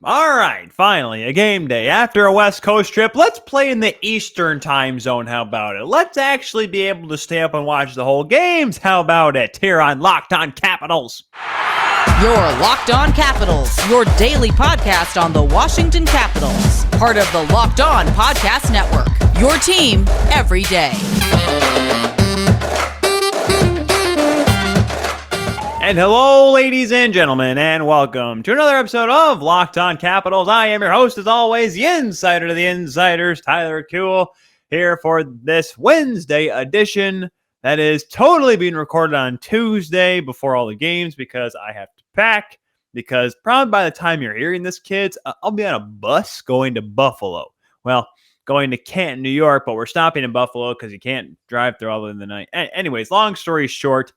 All right, finally, a game day. After a West Coast trip, let's play in the Eastern time zone. How about it? Let's actually be able to stay up and watch the whole games. How about it? Here on Locked On Capitals. Your Locked On Capitals, your daily podcast on the Washington Capitals. Part of the Locked On Podcast Network, your team every day. And hello, ladies and gentlemen, and welcome to another episode of Locked On Capitals. I am your host, as always, the insider to the insiders, Tyler Kuehl, here for this Wednesday edition that is totally being recorded on Tuesday before all the games because I have to pack, because probably by the time you're hearing this, kids, I'll be on a bus going to Buffalo. Well, going to Canton, New York, but we're stopping in Buffalo because you can't drive through all of the night. Anyways, long story short,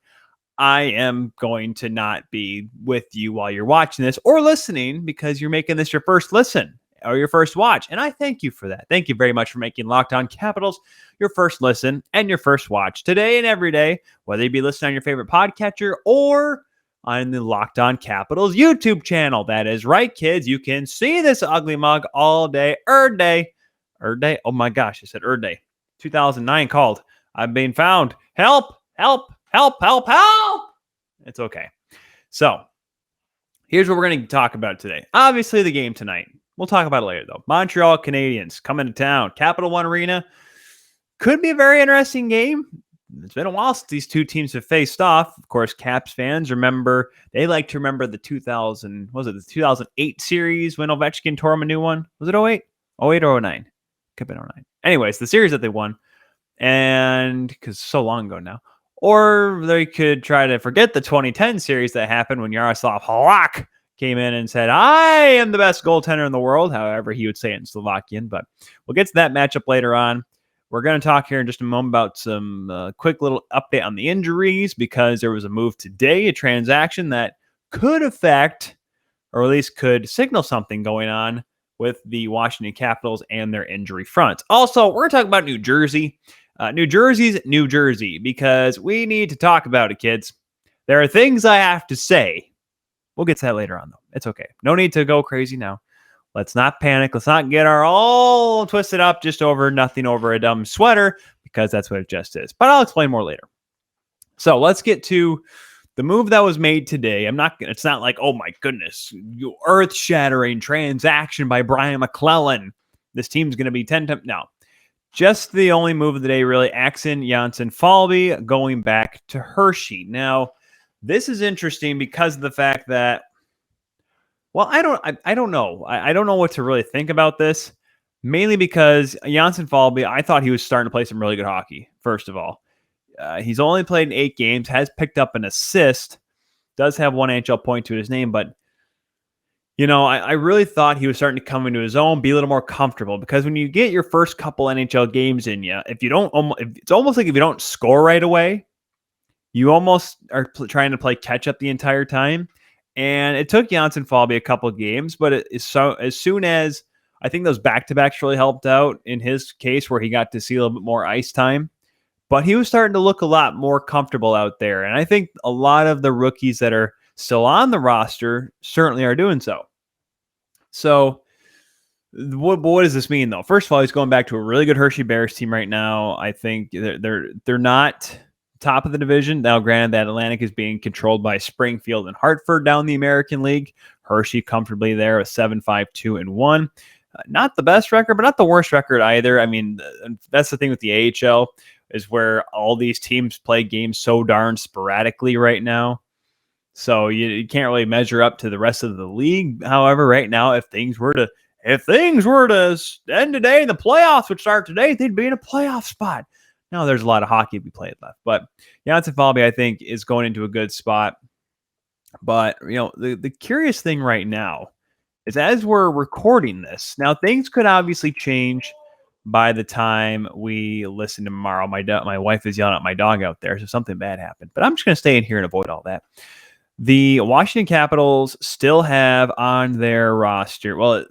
I am going to not be with you while you're watching this or listening because you're making this your first listen or your first watch. And I thank you for that. Thank you very much for making Locked On Capitals your first listen and your first watch today and every day, whether you be listening on your favorite podcatcher or on the Locked On Capitals YouTube channel. That is right, kids. You can see this ugly mug all day, day. Oh my gosh, I said day. 2009 called. I'm being found. Help. It's okay. So here's what we're going to talk about today. Obviously, the game tonight. We'll talk about it later, though. Montreal Canadiens coming to town. Capital One Arena. Could be a very interesting game. It's been a while since these two teams have faced off. Of course, Caps fans remember, they like to remember the 2008 series when Ovechkin tore him a new one. Was it 08? 08 or 09? Could have been 09. Anyways, the series that they won. And because so long ago now. Or they could try to forget the 2010 series that happened when Yaroslav Halak came in and said, I am the best goaltender in the world. However, he would say it in Slovakian. But we'll get to that matchup later on. We're going to talk here in just a moment about some quick little update on the injuries because there was a move today, a transaction that could affect or at least could signal something going on with the Washington Capitals and their injury fronts. Also, we're going to talk about New Jersey. New Jersey's New Jersey, because we need to talk about it, kids. There are things I have to say. We'll get to that later on, though. It's okay. No need to go crazy now. Let's not panic. Let's not get our all twisted up just over nothing over a dumb sweater, because that's what it just is. But I'll explain more later. So let's get to the move that was made today. It's not like, oh my goodness, earth-shattering transaction by Brian McClellan. This team's going to be 10 times. No. Just the only move of the day, really, Axel Jonsson-Fjallby going back to Hershey. Now, this is interesting because of the fact that, well, I don't know. I don't know what to really think about this, mainly because Jonsson-Fjallby, I thought he was starting to play some really good hockey, first of all. He's only played in 8 games, has picked up an assist, does have one NHL point to his name, but you know, I really thought he was starting to come into his own, be a little more comfortable, because when you get your first couple NHL games in you, it's almost like if you don't score right away, you almost are trying to play catch up the entire time. And it took Jonsson-Fjallby a couple of games, but as soon as I think those back-to-backs really helped out in his case, where he got to see a little bit more ice time, but he was starting to look a lot more comfortable out there. And I think a lot of the rookies that are still on the roster certainly are doing so. So what does this mean, though? First of all, he's going back to a really good Hershey Bears team right now. I think they're not top of the division. Now, granted, that Atlantic is being controlled by Springfield and Hartford down the American League. Hershey comfortably there with 7-5-2-1. Not the best record, but not the worst record either. I mean, that's the thing with the AHL is where all these teams play games so darn sporadically right now. So you can't really measure up to the rest of the league. However, right now, if things were to end today and the playoffs would start today, they'd be in a playoff spot. Now there's a lot of hockey to be played left, but Jonsson-Fjallby, I think, is going into a good spot. But you know, the curious thing right now is as we're recording this, now things could obviously change by the time we listen tomorrow. My wife is yelling at my dog out there, so something bad happened. But I'm just going to stay in here and avoid all that. The Washington Capitals still have on their roster, well,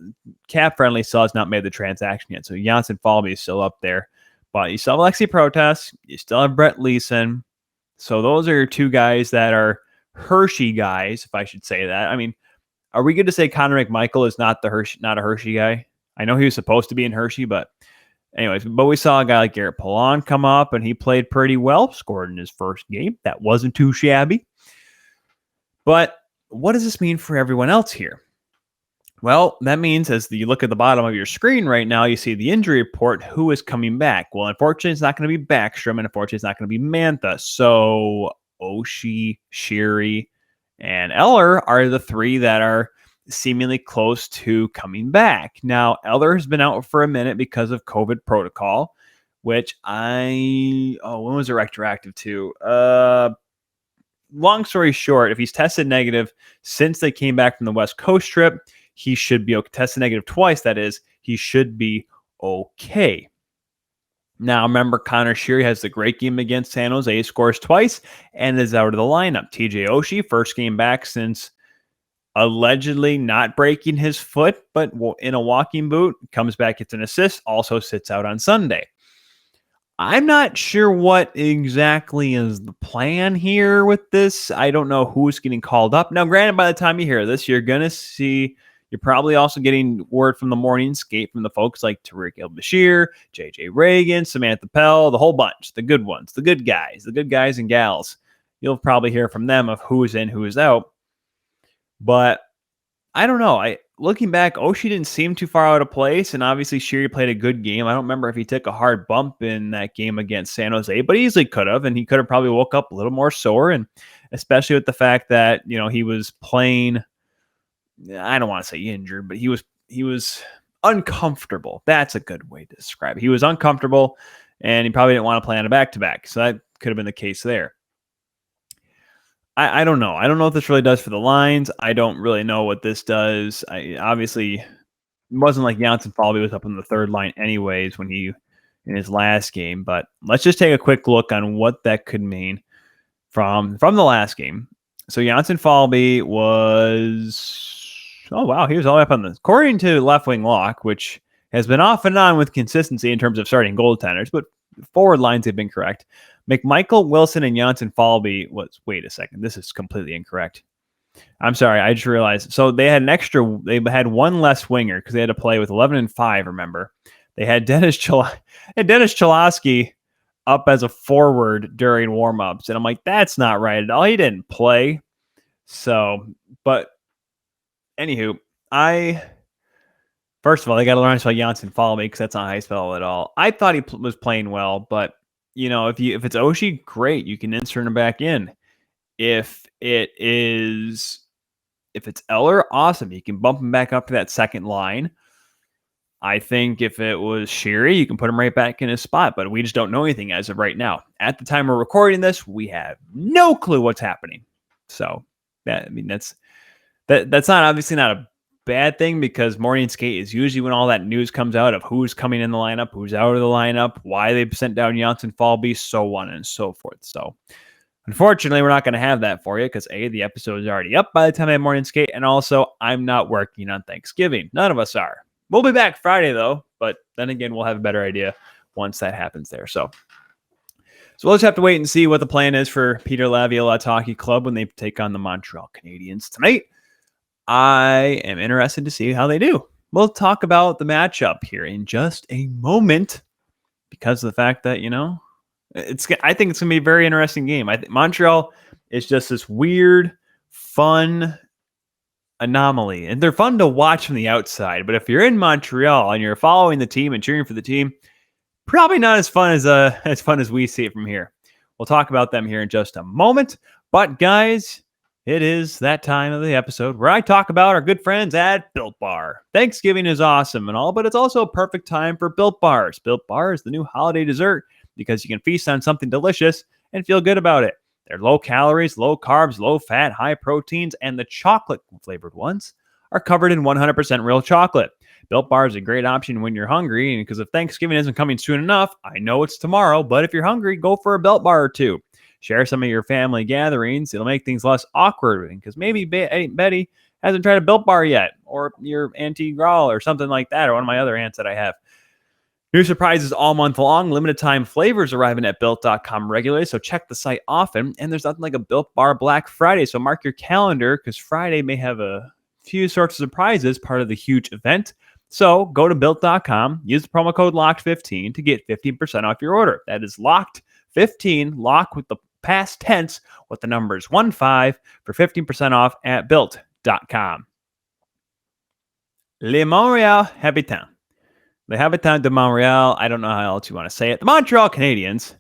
Cap Friendly still has not made the transaction yet, so Jonsson-Fjallby is still up there. But you still have Alexi Protas, you still have Brett Leeson. So those are your two guys that are Hershey guys, if I should say that. I mean, Are we good to say Connor McMichael is not a Hershey guy? I know he was supposed to be in Hershey, but anyways, but we saw a guy like Garrett Pallon come up, and he played pretty well, scored in his first game. That wasn't too shabby. But what does this mean for everyone else here? Well, that means as you look at the bottom of your screen right now, you see the injury report, who is coming back. Well, unfortunately, it's not going to be Backstrom, and unfortunately, it's not going to be Mantha. So Oshie, Shea, and Eller are the three that are seemingly close to coming back. Now, Eller has been out for a minute because of COVID protocol, which when was it retroactive to? Long story short, if he's tested negative since they came back from the West Coast trip, he should be okay. Tested negative twice, that is, he should be okay. Now, remember, Connor Shea has the great game against San Jose, scores twice, and is out of the lineup. TJ Oshie, first game back since allegedly not breaking his foot, but in a walking boot, comes back, gets an assist, also sits out on Sunday. I'm not sure what exactly is the plan here with this. I don't know who's getting called up. Now, granted, by the time you hear this, you're probably also getting word from the morning skate from the folks like Tariq El-Bashir, JJ Reagan, Samantha Pell, the whole bunch, the good ones, the good guys and gals. You'll probably hear from them of who is in, who is out. But I don't know. Looking back, Oshie didn't seem too far out of place, and obviously Shea played a good game. I don't remember if he took a hard bump in that game against San Jose, but he easily could have, and he could have probably woke up a little more sore, and especially with the fact that, he was playing, I don't want to say injured, but he was uncomfortable. That's a good way to describe it. He was uncomfortable, and he probably didn't want to play on a back-to-back, so that could have been the case there. I don't know. I don't know what this really does for the lines. I don't really know what this does. Obviously, it wasn't like Jonsson-Fjallby was up on the third line anyways in his last game. But let's just take a quick look on what that could mean from the last game. So Jonsson-Fjallby was, he was all the way up on the, according to Left Wing Lock, which has been off and on with consistency in terms of starting goaltenders, but forward lines have been correct. McMichael, Wilson, and Jonsson-Fjallby wait a second. This is completely incorrect. I'm sorry. I just realized. So they had one less winger because they had to play with 11 and 5, remember. They had Dennis Cholowski up as a forward during warmups. And I'm like, that's not right at all. He didn't play. So, but anywho, first of all, they got to learn to spell Jonsson-Fjallby because that's not how you spell it at all. I thought he was playing well, but if it's Oshie, great, you can insert him back in. If it's Eller, awesome, you can bump him back up to that second line. I think if it was Shea, you can put him right back in his spot, but we just don't know anything as of right now. At the time we're recording this, we have no clue what's happening. So that's not obviously not a bad thing, because morning skate is usually when all that news comes out of who's coming in the lineup, who's out of the lineup, why they've sent down Jonsson-Fjallby, so on and so forth. So unfortunately, we're not going to have that for you because the episode is already up by the time I have morning skate, and also I'm not working on Thanksgiving. None of us are. We'll be back Friday though, but then again, we'll have a better idea once that happens there. So we'll just have to wait and see what the plan is for Peter Laviolette Hockey Club when they take on the Montreal Canadiens tonight. I am interested to see how they do. We'll talk about the matchup here in just a moment because of the fact that, I think it's going to be a very interesting game. I think Montreal is just this weird, fun anomaly, and they're fun to watch from the outside. But if you're in Montreal and you're following the team and cheering for the team, probably not as fun as we see it from here. We'll talk about them here in just a moment. But guys, it is that time of the episode where I talk about our good friends at Built Bar. Thanksgiving is awesome and all, but it's also a perfect time for Built Bars. Built Bar is the new holiday dessert because you can feast on something delicious and feel good about it. They're low calories, low carbs, low fat, high proteins, and the chocolate flavored ones are covered in 100% real chocolate. Built Bar is a great option when you're hungry, and because if Thanksgiving isn't coming soon enough, I know it's tomorrow, but if you're hungry, go for a Built Bar or two. Share some of your family gatherings. It'll make things less awkward because maybe Betty hasn't tried a Built Bar yet, or your Auntie Grawl or something like that, or one of my other aunts that I have. New surprises all month long. Limited time flavors arriving at Built.com regularly, so check the site often. And there's nothing like a Built Bar Black Friday, so mark your calendar because Friday may have a few sorts of prizes part of the huge event. So go to built.com, use the promo code LOCKED15 to get 15% off your order. That is LOCKED15, lock with the past tense with the numbers 15 for 15% off at built.com. Les Montreal Habitants. Les Habitants de Montréal. I don't know how else you want to say it. The Montreal Canadiens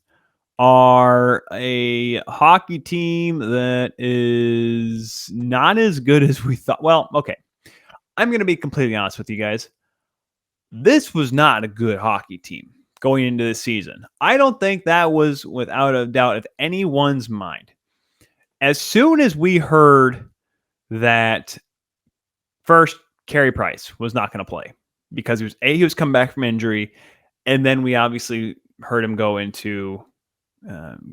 are a hockey team that is not as good as we thought. Well, okay. I'm going to be completely honest with you guys. This was not a good hockey team going into the season. I don't think that was without a doubt of anyone's mind. As soon as we heard that first Carey Price was not going to play because he was coming back from injury, and then we obviously heard him go into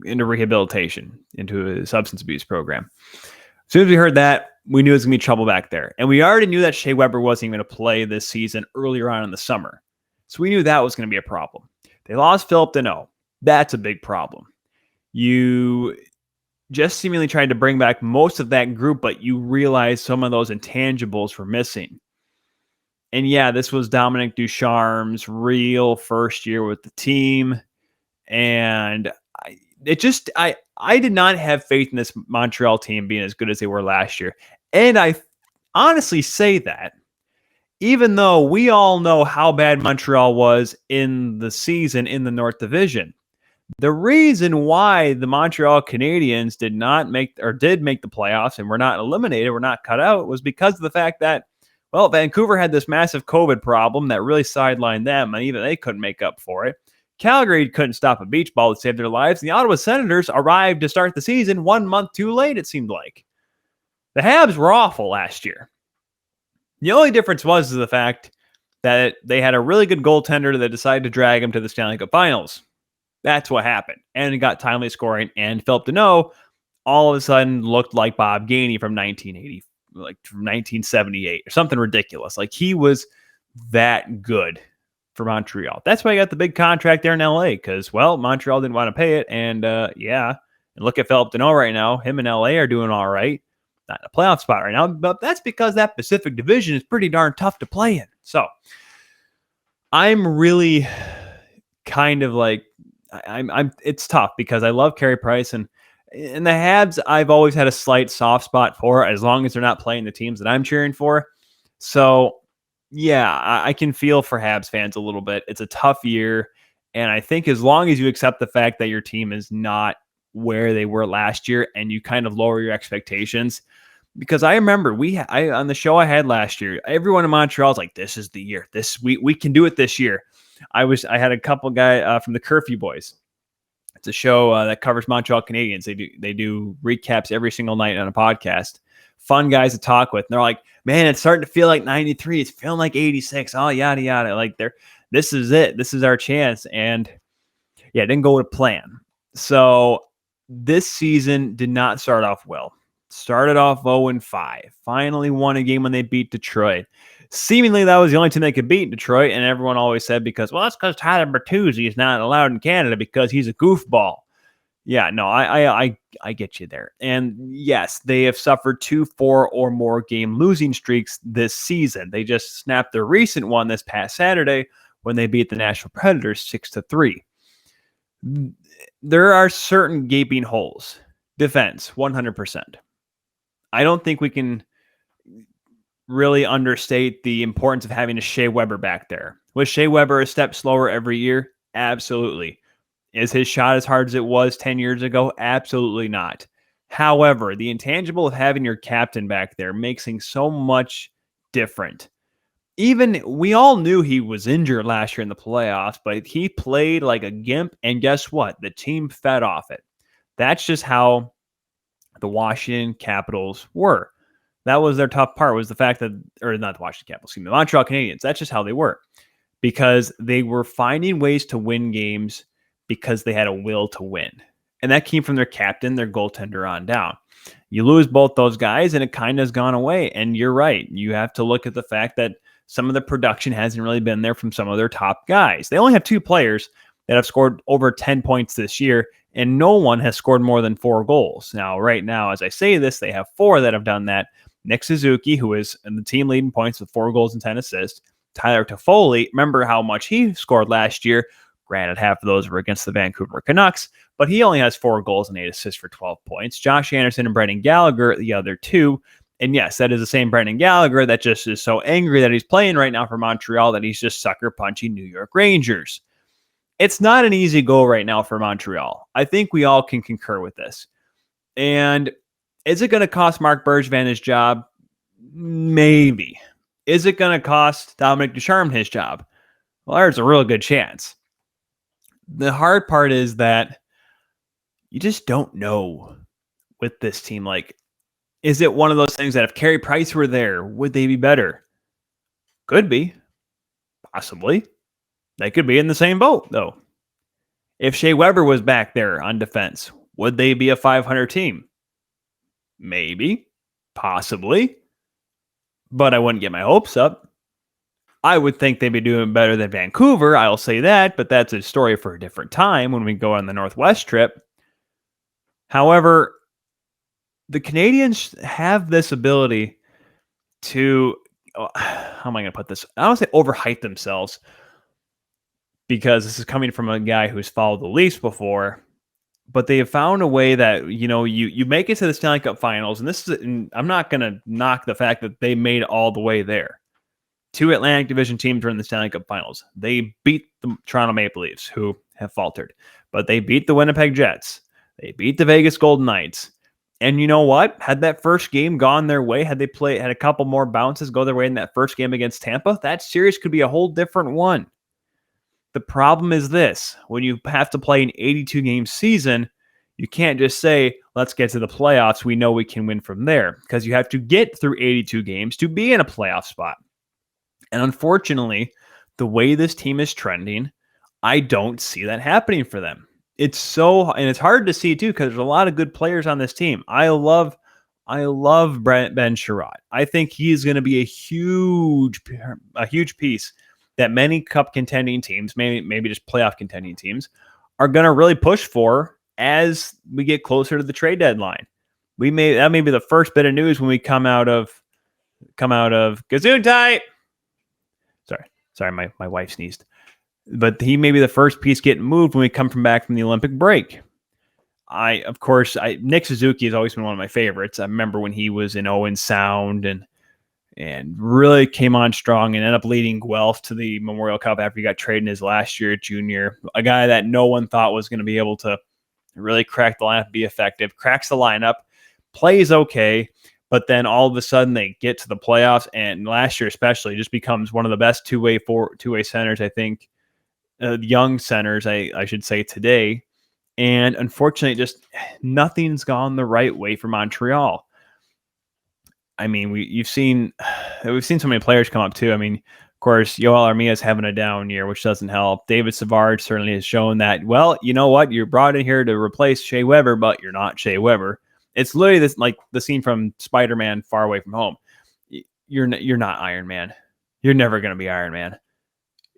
rehabilitation, into a substance abuse program. As soon as we heard that, we knew it was going to be trouble back there. And we already knew that Shea Weber wasn't going to play this season earlier on in the summer. So we knew that was going to be a problem. They lost Philip Deneau. That's a big problem. You just seemingly tried to bring back most of that group, but you realized some of those intangibles were missing. And yeah, this was Dominic Ducharme's real first year with the team. And I did not have faith in this Montreal team being as good as they were last year. And I honestly say that, even though we all know how bad Montreal was in the season in the North Division. The reason why the Montreal Canadiens did make the playoffs and were not eliminated, were not cut out, was because of the fact that, well, Vancouver had this massive COVID problem that really sidelined them, and even they couldn't make up for it. Calgary couldn't stop a beach ball to save their lives. The Ottawa Senators arrived to start the season 1 month too late, it seemed like. The Habs were awful last year. The only difference was the fact that they had a really good goaltender that decided to drag him to the Stanley Cup Finals. That's what happened. And it got timely scoring, and Philip Deneau all of a sudden looked like Bob Gainey from 1980, like from 1978 or something ridiculous. Like, he was that good for Montreal. That's why he got the big contract there in LA, because, well, Montreal didn't want to pay it. And and look at Philip Deneau right now. Him and LA are doing all right. Not in a playoff spot right now, but that's because that Pacific Division is pretty darn tough to play in. So I'm really kind of like, it's tough because I love Carey Price, and in the Habs, I've always had a slight soft spot for, as long as they're not playing the teams that I'm cheering for. So yeah, I can feel for Habs fans a little bit. It's a tough year. And I think as long as you accept the fact that your team is not where they were last year and you kind of lower your expectations, because I remember on the show I had last year, everyone in Montreal was like, this is the year. We can do it this year. I had a couple guys from the Curfew Boys. It's a show that covers Montreal Canadiens. They do recaps every single night on a podcast. Fun guys to talk with. And they're like, man, it's starting to feel like 93. It's feeling like 86. Oh, yada, yada. Like, this is it. This is our chance. And yeah, it didn't go to plan. So this season did not start off well. Started off 0-5. Finally won a game when they beat Detroit. Seemingly that was the only team they could beat in Detroit. And everyone always said, that's because Tyler Bertuzzi is not allowed in Canada because he's a goofball. Yeah, no, I get you there. And yes, they have suffered 2, 4 or more game losing streaks this season. They just snapped their recent one this past Saturday when they beat the Nashville Predators 6-3. There are certain gaping holes. Defense, 100%. I don't think we can really understate the importance of having a Shea Weber back there. Was Shea Weber a step slower every year? Absolutely. Is his shot as hard as it was 10 years ago? Absolutely not. However, the intangible of having your captain back there makes things so much different. Even we all knew he was injured last year in the playoffs, but he played like a gimp, and guess what? The team fed off it. That's just how the Washington Capitals were. That was their tough part, was the fact that, or not the Washington Capitals, the Montreal Canadiens. That's just how they were, because they were finding ways to win games because they had a will to win. And that came from their captain, their goaltender on down. You lose both those guys and it kind of has gone away. And you're right. You have to look at the fact that some of the production hasn't really been there from some of their top guys. They only have 2 players that have scored over 10 points this year, and no one has scored more than 4 goals. Now, right now, as I say this, they have 4 that have done that. Nick Suzuki, who is in the team leading points with 4 goals and 10 assists. Tyler Toffoli, remember how much he scored last year. Granted, half of those were against the Vancouver Canucks, but he only has 4 goals and 8 assists for 12 points. Josh Anderson and Brendan Gallagher, the other 2. And yes, that is the same Brendan Gallagher that just is so angry that he's playing right now for Montreal that he's just sucker punching New York Rangers. It's not an easy go right now for Montreal. I think we all can concur with this. And is it going to cost Marc Bergevin his job? Maybe. Is it going to cost Dominic Ducharme his job? Well, there's a real good chance. The hard part is that you just don't know with this team. Like, is it one of those things that if Carey Price were there, would they be better? Could be. Possibly. They could be in the same boat, though. If Shea Weber was back there on defense, would they be a 500 team? Maybe. Possibly. But I wouldn't get my hopes up. I would think they'd be doing better than Vancouver. I'll say that, but that's a story for a different time when we go on the Northwest trip. However, the Canadiens have this ability to, how am I going to put this? I don't say overhype themselves, because this is coming from a guy who's followed the Leafs before, but they have found a way that, you make it to the Stanley Cup Finals, and I'm not going to knock the fact that they made all the way there. 2 Atlantic Division teams were in the Stanley Cup Finals. They beat the Toronto Maple Leafs, who have faltered, but they beat the Winnipeg Jets. They beat the Vegas Golden Knights. And you know what? Had that first game gone their way, had a couple more bounces go their way in that first game against Tampa, that series could be a whole different one. The problem is this: when you have to play an 82-game season, you can't just say, let's get to the playoffs. We know we can win from there, because you have to get through 82 games to be in a playoff spot. And unfortunately, the way this team is trending, I don't see that happening for them. And it's hard to see too, because there's a lot of good players on this team. I love Ben Sherratt. I think he's going to be a huge piece that many cup contending teams, maybe just playoff contending teams, are going to really push for as we get closer to the trade deadline. That may be the first bit of news when we come out of Gesundheit. Sorry, my wife sneezed. But he may be the first piece getting moved when we come back from the Olympic break. Nick Suzuki has always been one of my favorites. I remember when he was in Owen Sound and really came on strong and ended up leading Guelph to the Memorial Cup after he got traded in his last year at junior. A guy that no one thought was going to be able to really crack the lineup, be effective, cracks the lineup, plays okay, but then all of a sudden they get to the playoffs, and last year especially just becomes one of the best two-way centers, I think, young centers, I should say, today. And unfortunately, just nothing's gone the right way for Montreal. I mean, we've seen so many players come up too. I mean, of course, Yoel Armia's having a down year, which doesn't help. David Savard certainly has shown that, well, you know what? You're brought in here to replace Shea Weber, but you're not Shea Weber. It's literally this, like the scene from Spider-Man Far Away From Home. You're not Iron Man. You're never going to be Iron Man.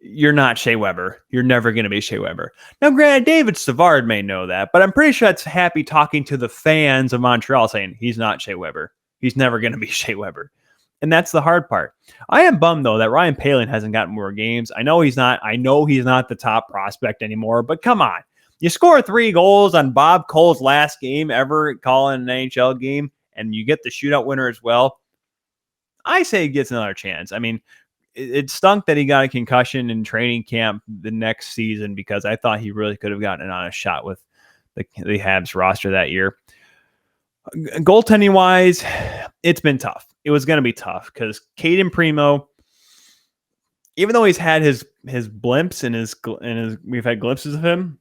You're not Shea Weber. You're never going to be Shea Weber. Now, granted, David Savard may know that, but I'm pretty sure that's happy talking to the fans of Montreal saying he's not Shea Weber. He's never going to be Shea Weber. And that's the hard part. I am bummed, though, that Ryan Poehling hasn't gotten more games. I know he's not the top prospect anymore, but come on. You score 3 goals on Bob Cole's last game ever calling an NHL game, and you get the shootout winner as well. I say he gets another chance. I mean, it stunk that he got a concussion in training camp the next season, because I thought he really could have gotten an honest shot with the Habs roster that year. Goaltending wise, it's been tough. It was going to be tough because Caden Primo, even though he's had his blimps and we've had glimpses of him,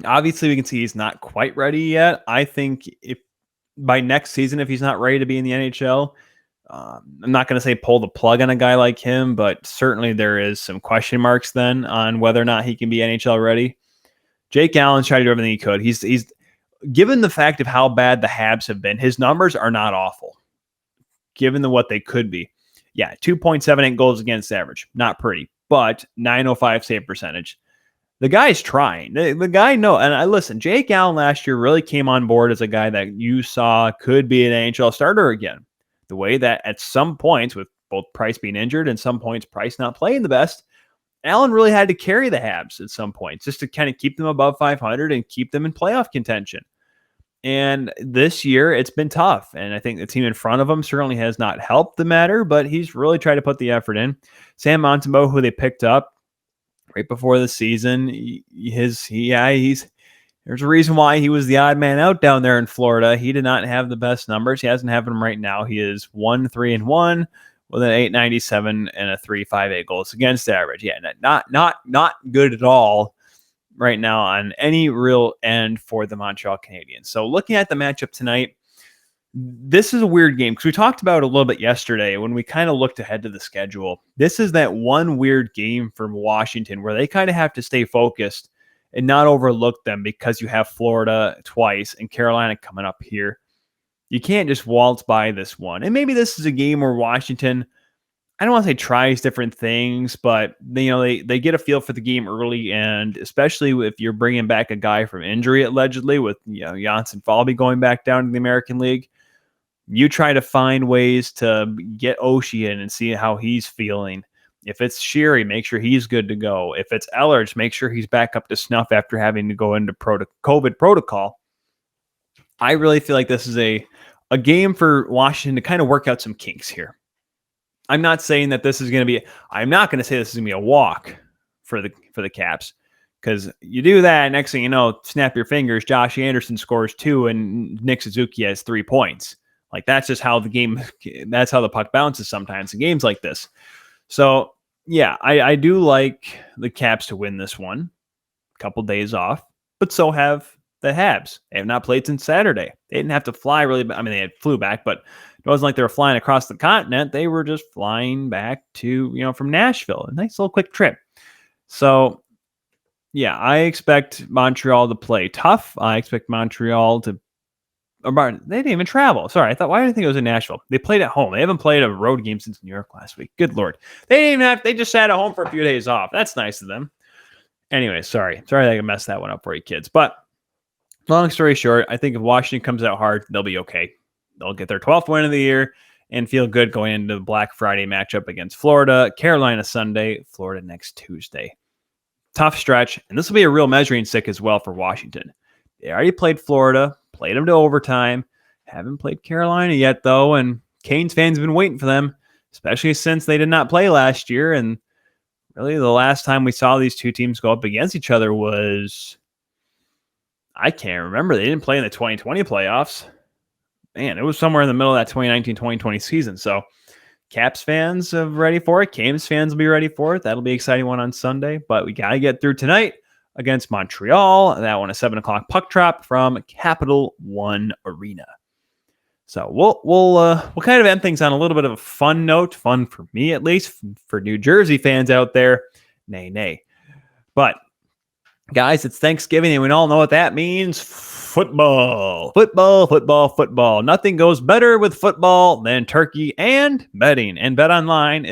obviously we can see he's not quite ready yet. I think if by next season, if he's not ready to be in the NHL, I'm not going to say pull the plug on a guy like him, but certainly there is some question marks then on whether or not he can be NHL ready. Jake Allen's tried to do everything he could. He's given the fact of how bad the Habs have been, his numbers are not awful, given what they could be. Yeah, 2.78 goals against average. Not pretty, but 905 save percentage. The guy's trying. The guy knows. And listen, Jake Allen last year really came on board as a guy that you saw could be an NHL starter again. the way that at some points, with both Price being injured and some points Price not playing the best, Allen really had to carry the Habs at some points just to kind of keep them above 500 and keep them in playoff contention. And this year, it's been tough. And I think the team in front of him certainly has not helped the matter, but he's really tried to put the effort in. Sam Montembeault, who they picked up right before the season, there's a reason why he was the odd man out down there in Florida. He did not have the best numbers. He hasn't had them right now. He is 1-3-1 with an .897 and a .358 goals against average. Yeah, not good at all right now on any real end for the Montreal Canadiens. So looking at the matchup tonight, this is a weird game because we talked about it a little bit yesterday when we kind of looked ahead to the schedule. This is that one weird game from Washington where they kind of have to stay focused and not overlook them because you have Florida twice and Carolina coming up here. You can't just waltz by this one. And maybe this is a game where Washington, I don't want to say tries different things, but they get a feel for the game early, and especially if you're bringing back a guy from injury allegedly with Jonsson-Fjallby going back down to the American League, you try to find ways to get Oshie in and see how he's feeling. If it's Shea, make sure he's good to go. If it's Ehlers, make sure he's back up to snuff after having to go into COVID protocol. I really feel like this is a game for Washington to kind of work out some kinks here. I'm not saying that this is going to be. I'm not going to say this is going to be a walk for the Caps, because you do that, next thing you know, snap your fingers. Josh Anderson scores 2, and Nick Suzuki has 3 points. Like that's just how the game. That's how the puck bounces sometimes in games like this. So yeah, I do like the Caps to win this one. A couple days off, but so have the Habs. They have not played since Saturday. They didn't have to fly really. I mean, they flew back, but it wasn't like they were flying across the continent. They were just flying back to, from Nashville. A nice little quick trip. So, yeah, I expect Montreal to play tough. I expect Montreal to... They didn't even travel. Sorry, why did I think it was in Nashville? They played at home. They haven't played a road game since New York last week. Good Lord. They just sat at home for a few days off. That's nice of them. Anyway, sorry that I messed that one up for you kids. But long story short, I think if Washington comes out hard, they'll be okay. They'll get their 12th win of the year and feel good going into the Black Friday matchup against Florida. Carolina Sunday, Florida next Tuesday. Tough stretch, and this will be a real measuring stick as well for Washington. They already played Florida, played them to overtime. Haven't played Carolina yet, though, and Canes fans have been waiting for them, especially since they did not play last year. And really the last time we saw these two teams go up against each other was... I can't remember. They didn't play in the 2020 playoffs. Man, it was somewhere in the middle of that 2019-2020 season. So Caps fans are ready for it. Canes fans will be ready for it. That'll be an exciting one on Sunday. But we got to get through tonight against Montreal. That one, a 7 o'clock puck drop from Capital One Arena. So we'll kind of end things on a little bit of a fun note. Fun for me, at least. For New Jersey fans out there, nay. But guys, it's Thanksgiving, and we all know what that means. Football. Nothing goes better with football than turkey and betting. And BetOnline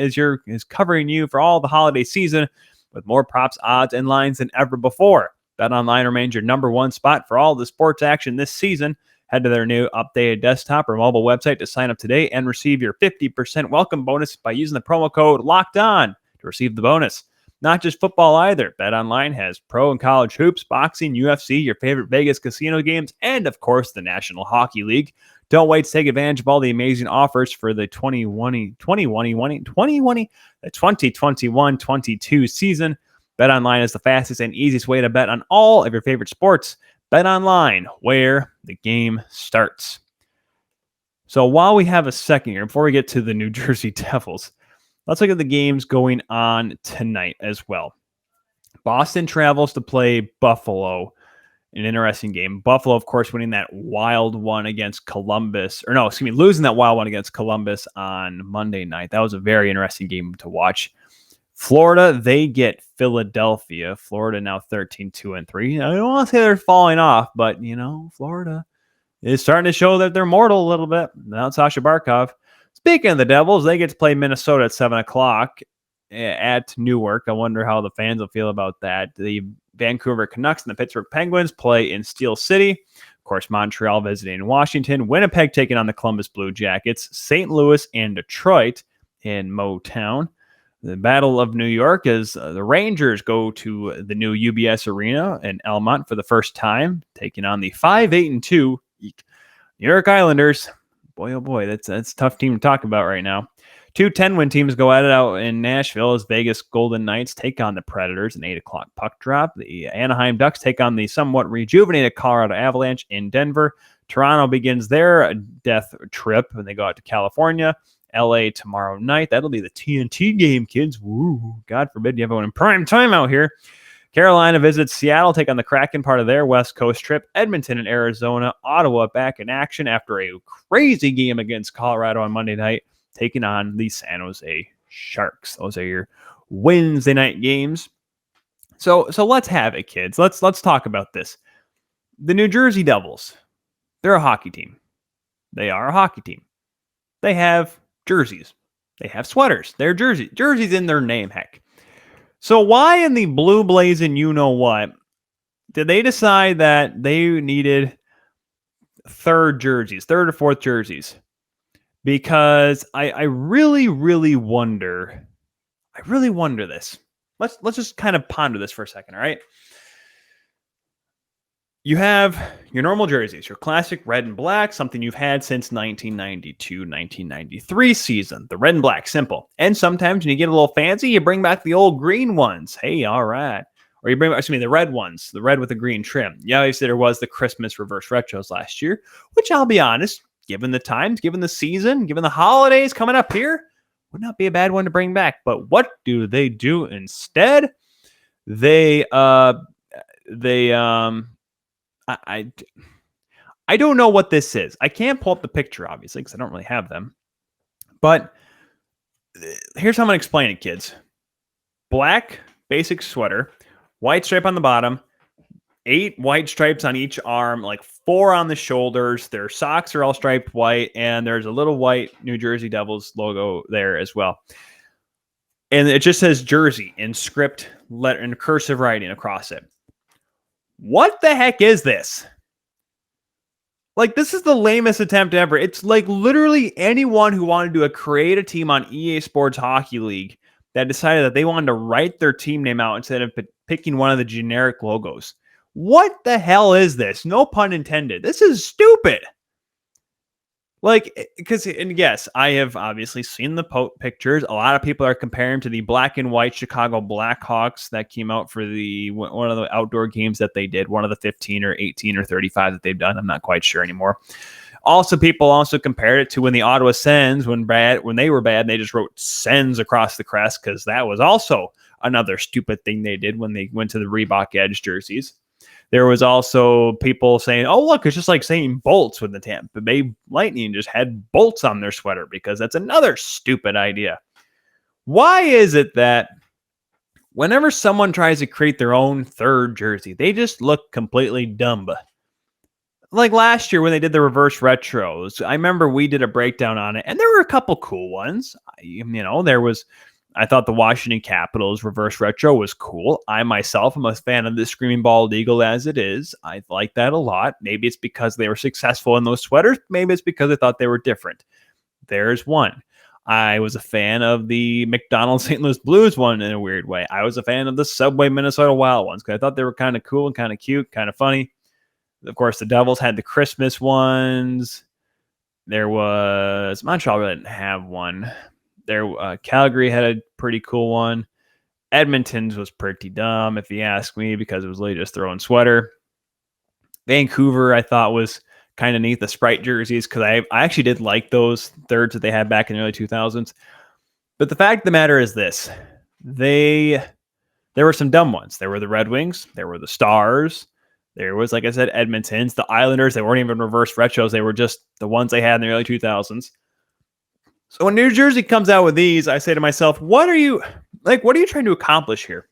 is covering you for all the holiday season with more props, odds, and lines than ever before. BetOnline remains your number one spot for all the sports action this season. Head to their new updated desktop or mobile website to sign up today and receive your 50% welcome bonus by using the promo code LOCKEDON to receive the bonus. Not just football either. BetOnline has pro and college hoops, boxing, UFC, your favorite Vegas casino games, and of course the National Hockey League. Don't wait to take advantage of all the amazing offers for the 2021-22 season. BetOnline is the fastest and easiest way to bet on all of your favorite sports. BetOnline, where the game starts. So while we have a second here, before we get to the New Jersey Devils, let's look at the games going on tonight as well. Boston travels to play Buffalo, an interesting game. Buffalo, of course, winning that wild one against Columbus. Losing that wild one against Columbus on Monday night. That was a very interesting game to watch. Florida, they get Philadelphia. Florida now 13-2-3. I don't want to say they're falling off, but, Florida is starting to show that they're mortal a little bit. Now Sasha Barkov. Speaking of the Devils, they get to play Minnesota at 7 o'clock at Newark. I wonder how the fans will feel about that. The Vancouver Canucks and the Pittsburgh Penguins play in Steel City. Of course, Montreal visiting Washington, Winnipeg taking on the Columbus Blue Jackets, St. Louis and Detroit in Motown. The Battle of New York is the Rangers go to the new UBS Arena in Elmont for the first time, taking on the 5-8-2 New York Islanders. Boy, oh boy, that's a tough team to talk about right now. 2 10-win teams go at it out in Nashville as Vegas Golden Knights take on the Predators, an 8 o'clock puck drop. The Anaheim Ducks take on the somewhat rejuvenated Colorado Avalanche in Denver. Toronto begins their death trip when they go out to California. LA tomorrow night. That'll be the TNT game, kids. Woo. God forbid you have one in prime time out here. Carolina visits Seattle, take on the Kraken, part of their West Coast trip. Edmonton and Arizona. Ottawa back in action after a crazy game against Colorado on Monday night, taking on the San Jose Sharks. Those are your Wednesday night games. So let's have it, kids. Let's talk about this. The New Jersey Devils, they're a hockey team. They are a hockey team. They have jerseys. They have sweaters. They're jerseys in their name, heck. So why in the blue blazing you-know-what did they decide that they needed third or fourth jerseys? Because I really, really wonder. I really wonder this. Let's just kind of ponder this for a second, all right? You have your normal jerseys, your classic red and black, something you've had since 1992-1993 season. The red and black, simple. And sometimes when you get a little fancy, you bring back the old green ones. Hey, all right. Or you bring back, the red ones, the red with the green trim. Yeah, obviously there was the Christmas reverse retros last year, which I'll be honest, given the times, given the season, given the holidays coming up here, would not be a bad one to bring back. But what do they do instead? I don't know what this is. I can't pull up the picture, obviously, because I don't really have them. But here's how I'm going to explain it, kids. Black basic sweater, white stripe on the bottom, 8 white stripes on each arm, like 4 on the shoulders. Their socks are all striped white, and there's a little white New Jersey Devils logo there as well. And it just says Jersey in script, in cursive writing across it. What the heck is this? Like, this is the lamest attempt ever. It's like literally anyone who wanted to create a team on EA Sports Hockey League that decided that they wanted to write their team name out instead of picking one of the generic logos. What the hell is this? No pun intended. This is stupid. Like, because, and yes, I have obviously seen the pictures. A lot of people are comparing to the black and white Chicago Blackhawks that came out for one of the outdoor games that they did, one of the 15 or 18 or 35 that they've done. I'm not quite sure anymore. Also, people also compared it to when the Ottawa Sens, when they were bad, they just wrote Sens across the crest, because that was also another stupid thing they did when they went to the Reebok Edge jerseys. There was also people saying, oh, look, it's just like saying Bolts when the Tampa Bay Lightning just had bolts on their sweater, because that's another stupid idea. Why is it that whenever someone tries to create their own third jersey, they just look completely dumb? Like last year when they did the reverse retros, I remember we did a breakdown on it, and there were a couple cool ones. I thought the Washington Capitals reverse retro was cool. I myself am a fan of the Screaming Bald Eagle as it is. I like that a lot. Maybe it's because they were successful in those sweaters. Maybe it's because I thought they were different. There's one. I was a fan of the McDonald's St. Louis Blues one in a weird way. I was a fan of the Subway Minnesota Wild ones because I thought they were kind of cool and kind of cute, kind of funny. Of course, the Devils had the Christmas ones. There was Montreal really didn't have one. Calgary had a pretty cool one. Edmonton's was pretty dumb, if you ask me, because it was literally just their own sweater. Vancouver, I thought, was kind of neat, the Sprite jerseys, because I actually did like those thirds that they had back in the early 2000s. But the fact of the matter is this. There were some dumb ones. There were the Red Wings. There were the Stars. There was, like I said, Edmonton's. The Islanders, they weren't even reverse retros. They were just the ones they had in the early 2000s. So when New Jersey comes out with these, I say to myself, what are you trying to accomplish here?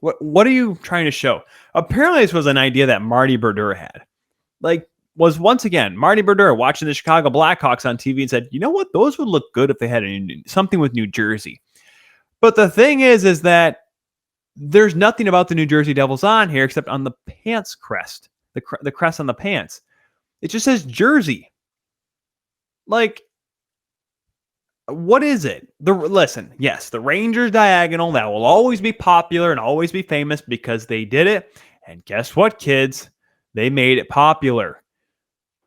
What are you trying to show? Apparently this was an idea that Marty Brodeur had. Was once again, Marty Brodeur watching the Chicago Blackhawks on TV and said, you know what? Those would look good if they had something with New Jersey. But the thing is that there's nothing about the New Jersey Devils on here except on the pants crest. the crest on the pants. It just says jersey. Like, what is it? Listen, yes, the Rangers diagonal, that will always be popular and always be famous because they did it. And guess what, kids? They made it popular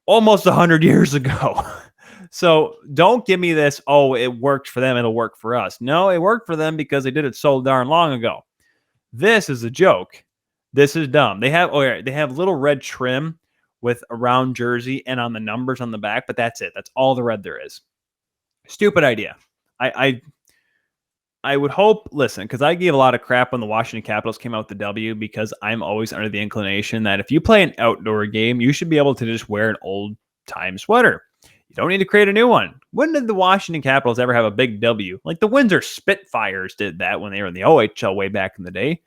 almost 100 years ago. So don't give me this, oh, it worked for them, it'll work for us. No, it worked for them because they did it so darn long ago. This is a joke. This is dumb. They have little red trim with a round jersey and on the numbers on the back, but that's it. That's all the red there is. Stupid idea. I would hope, listen, because I gave a lot of crap when the Washington Capitals came out with the W, because I'm always under the inclination that if you play an outdoor game, you should be able to just wear an old-time sweater. You don't need to create a new one. When did the Washington Capitals ever have a big W? Like the Windsor Spitfires did that when they were in the OHL way back in the day.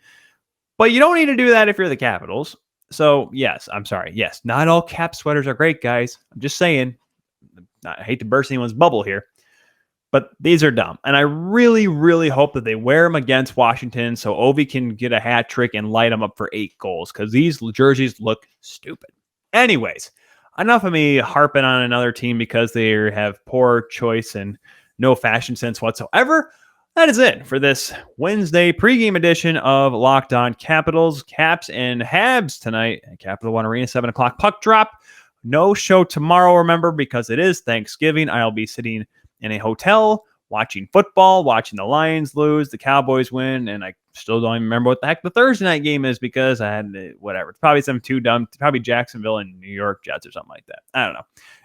But you don't need to do that if you're the Capitals. So, yes, I'm sorry. Yes, not all Cap sweaters are great, guys. I'm just saying. I hate to burst anyone's bubble here. But these are dumb. And I really, really hope that they wear them against Washington so Ovi can get a hat trick and light them up for 8 goals, because these jerseys look stupid. Anyways, enough of me harping on another team because they have poor choice and no fashion sense whatsoever. That is it for this Wednesday pregame edition of Locked On Capitals. Caps and Habs tonight at Capital One Arena, 7 o'clock puck drop. No show tomorrow, remember, because it is Thanksgiving. I'll be sitting in a hotel watching football, watching the Lions lose, the Cowboys win, and I still don't even remember what the heck the Thursday night game is because I had whatever. It's probably something too dumb. It's probably Jacksonville and New York Jets or something like that. I don't know.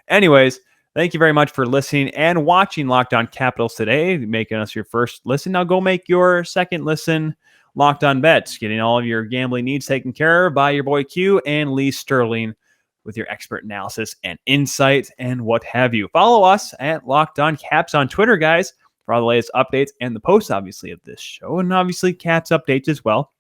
Anyways, thank you very much for listening and watching Locked On Capitals today, making us your first listen. Now go make your second listen Locked On Bets, getting all of your gambling needs taken care of by your boy Q and Lee Sterling, with your expert analysis and insights and what have you. Follow us at Locked On Caps on Twitter, guys, for all the latest updates and the posts, obviously, of this show, and obviously Caps updates as well.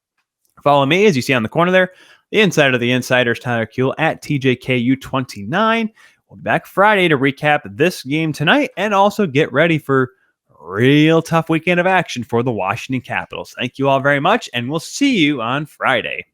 Follow me, as you see on the corner there, the insider of the insiders, Tyler Kuehl, at TJKU29. We'll be back Friday to recap this game tonight and also get ready for a real tough weekend of action for the Washington Capitals. Thank you all very much, and we'll see you on Friday.